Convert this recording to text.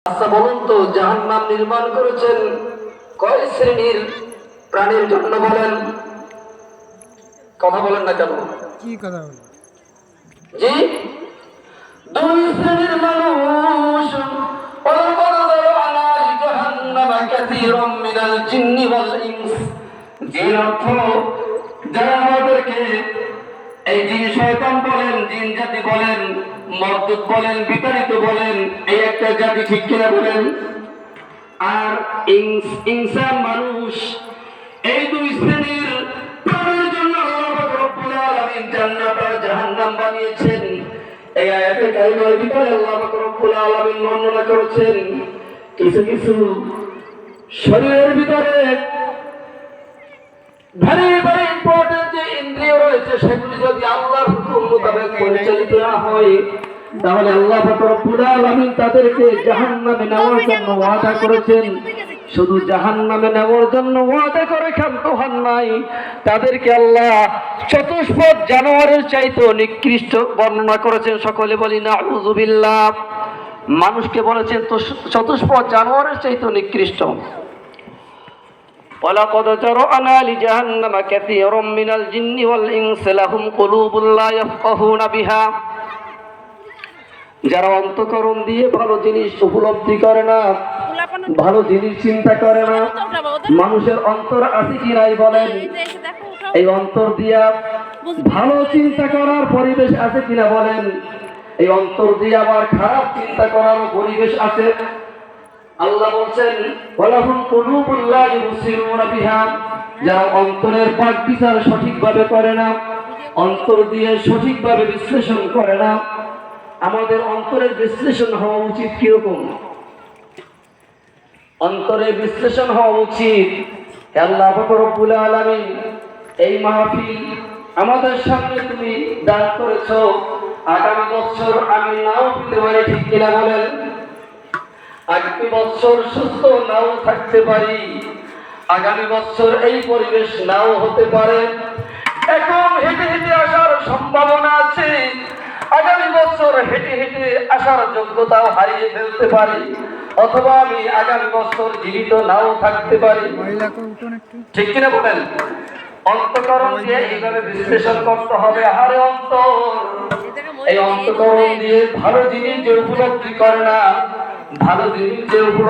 আচ্ছা বলুন তো, জাহান্নাম নির্মাণ করেছেন কয় শ্রেণীর প্রাণীর জন্য বলেন? কথা বলেন না কেন? কি কথা বল? জি, দুই শ্রেণীর মানুষ। যারা আমাদেরকে এই জিন শয়তান বলেন, জিন জাতি বলেন, মরদুদ বলেন, বিতাড়িত বলেন, এই একটা জাতি, ঠিক কিনা বলেন? আর ইনসান মানুষ, এই দুই শ্রেণীর প্রাণীর জন্য আল্লাহ পাক রব্বুল আলামিন জান্নাত আর জাহান্নাম বানিয়েছেন। এই আয়াতে কারিমার ভিতরে আল্লাহ পাক রব্বুল আলামিন বর্ণনা করেছেন কিছু কিছু শরীরের ভিতরে ভারী ভারী ইম্পর্টেন্ট যে ইন্দ্রিয় রয়েছে, সেগুলি যদি আল্লাহর হুকুম মোতাবেক পরিচালিত না হয়, তাহলে আল্লাহ পাক রব্বুল আলামিন তাদেরকে জাহান্নামে নেওয়ার জন্য ওয়াদা করেছেন। শুধু জাহান্নামে নেওয়ার জন্য ওয়াদা করে ক্ষান্ত হন নাই, তাদেরকে আল্লাহ চতুষ্পদ জানোয়ারের চাইতে নিকৃষ্ট বর্ণনা করেছেন। সকলে বলি নাউযু বিল্লাহ। মানুষকে বলেছেন তো চতুষ্পদ জানোয়ারের চাইতে নিকৃষ্ট। ওয়ালাকাদ জারআনা লিজাহান্নামা কাসীরাম মিনাল জিন্নি ওয়াল ইনসি লাহুম কুলুবুন লা ইয়াফকাহুনা বিহা। যারা অন্তঃকরণ দিয়ে ভালো জিনিস উপলব্ধি করে না, ভালো জিনিস চিন্তা করে না। মানুষের অন্তর আছে কি নাই বলেন? এই অন্তর দিয়া ভালো চিন্তা করার পরিবেশ আছে কিনা বলেন? এই অন্তর দিয়ে আবার খারাপ চিন্তা করার পরিবেশ আছে। আল্লাহ বলছেন ওয়ালাহুম কুলুবুন লা ইউবসিরুনা বিহা। যারা অন্তরের পাক বিচার সঠিকভাবে করে না, অন্তর দিয়ে সঠিকভাবে বিশ্লেষণ করে না। আমাদের অন্তরের বিশ্লেষণ হওয়া উচিত কিরকম? অন্তরের বিশ্লেষণ হওয়া উচিত, আল্লাহ পাক রব্বুল আলামিন এই মাহফিল আমাদের সামনে তুমি দান করেছো, আগামী বছর আমি নাও পেতে পারি, ঠিক কিনা বলেন? আগামী বছর সুস্থ নাও থাকতে পারি, আগামী বছর এই পরিবেশ নাও হতে পারে। এখন হেঁটে হেঁটে আসার সম্ভাবনা আছে, আগামী বছর হেঁটে হেঁটে আসার যোগ্যতাও হারিয়ে ফেলতে পারি, অথবা আমি আগামী বছর জীবিত নাও থাকতে পারি, ঠিক কিনা বলেন? অন্তঃকরণ দিয়ে এইভাবে বিশ্লেষণ করতে হবে। আহারে অন্তর, এই অন্তঃকরণ দিয়ে ভালো জিনিস যে উপলব্ধি করে না, ভালো জিনিস যে উপলব্ধি